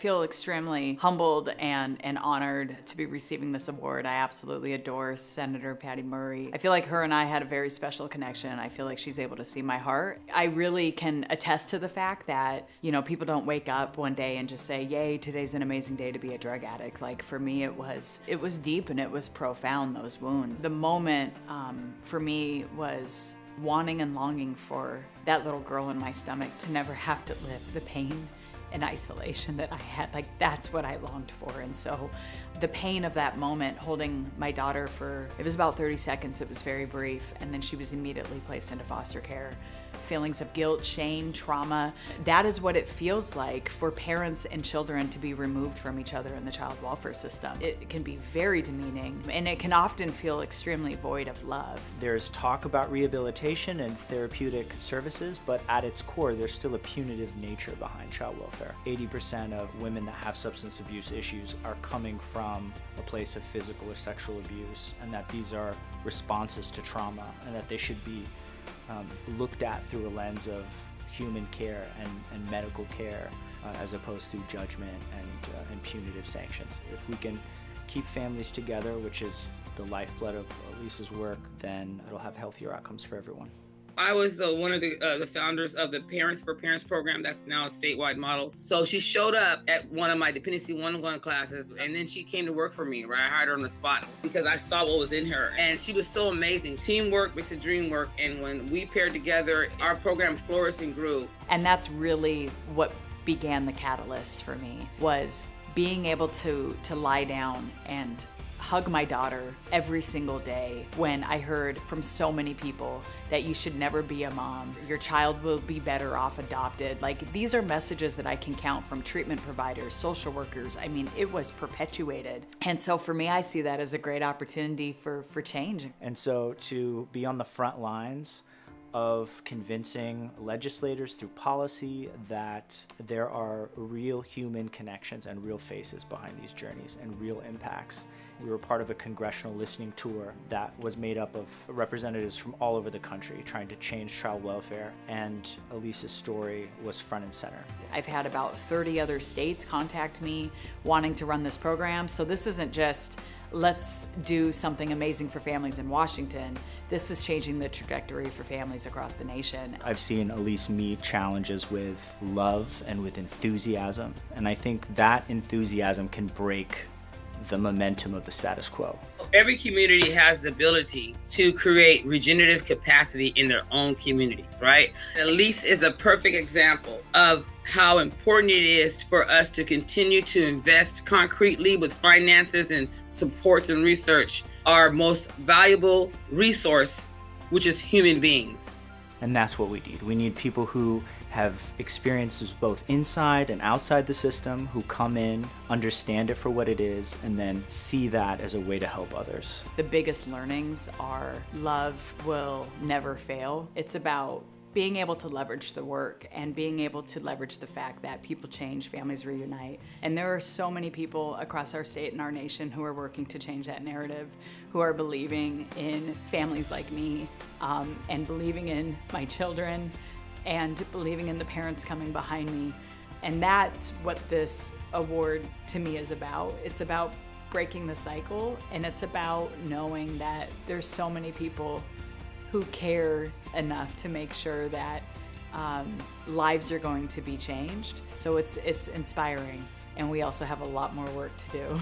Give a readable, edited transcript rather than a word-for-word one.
Feel extremely humbled and honored to be receiving this award. I absolutely adore Senator Patty Murray. I feel like her and I had a very special connection. I feel like she's able to see my heart. I really can attest to the fact that, people don't wake up one day and just say, yay, today's an amazing day to be a drug addict. Like for me, it was deep and it was profound, those wounds. The moment for me was wanting and longing for that little girl in my stomach to never have to live the pain and isolation that I had. Like that's what I longed for. And so the pain of that moment, holding my daughter it was about 30 seconds, it was very brief, and then she was immediately placed into foster care. Feelings of guilt, shame, trauma, that is what it feels like for parents and children to be removed from each other in the child welfare system. It can be very demeaning, and it can often feel extremely void of love. There's talk about rehabilitation and therapeutic services, but at its core, there's still a punitive nature behind child welfare. 80% of women that have substance abuse issues are coming from a place of physical or sexual abuse, and that these are responses to trauma, and that they should be looked at through a lens of human care and medical care as opposed to judgment and punitive sanctions. If we can keep families together, which is the lifeblood of Alise's work, then it'll have healthier outcomes for everyone. I was one of the founders of the Parents for Parents program. That's now a statewide model. So she showed up at one of my dependency one-on-one classes, and then she came to work for me, right? I hired her on the spot because I saw what was in her. And she was so amazing. Teamwork makes the dream work. And when we paired together, our program flourished and grew. And that's really what began the catalyst for me, was being able to lie down and hug my daughter every single day when I heard from so many people that you should never be a mom. Your child will be better off adopted. Like, these are messages that I can count from treatment providers, social workers. I mean, it was perpetuated. And so for me, I see that as a great opportunity for change. And so to be on the front lines of convincing legislators through policy that there are real human connections and real faces behind these journeys and real impacts. We were part of a congressional listening tour that was made up of representatives from all over the country trying to change child welfare, and Alise's story was front and center. I've had about 30 other states contact me wanting to run this program, so this isn't just let's do something amazing for families in Washington. This is changing the trajectory for families across the nation. I've seen Alise meet challenges with love and with enthusiasm, and I think that enthusiasm can break the momentum of the status quo. Every community has the ability to create regenerative capacity in their own communities, right? Alise is a perfect example of how important it is for us to continue to invest concretely with finances and supports and research, our most valuable resource, which is human beings. And that's what we need. We need people who have experiences both inside and outside the system, who come in, understand it for what it is, and then see that as a way to help others. The biggest learnings are love will never fail. It's about being able to leverage the work and being able to leverage the fact that people change, families reunite. And there are so many people across our state and our nation who are working to change that narrative, who are believing in families like me, and believing in my children, and believing in the parents coming behind me. And that's what this award to me is about. It's about breaking the cycle, and it's about knowing that there's so many people who care enough to make sure that lives are going to be changed. So it's inspiring, and we also have a lot more work to do.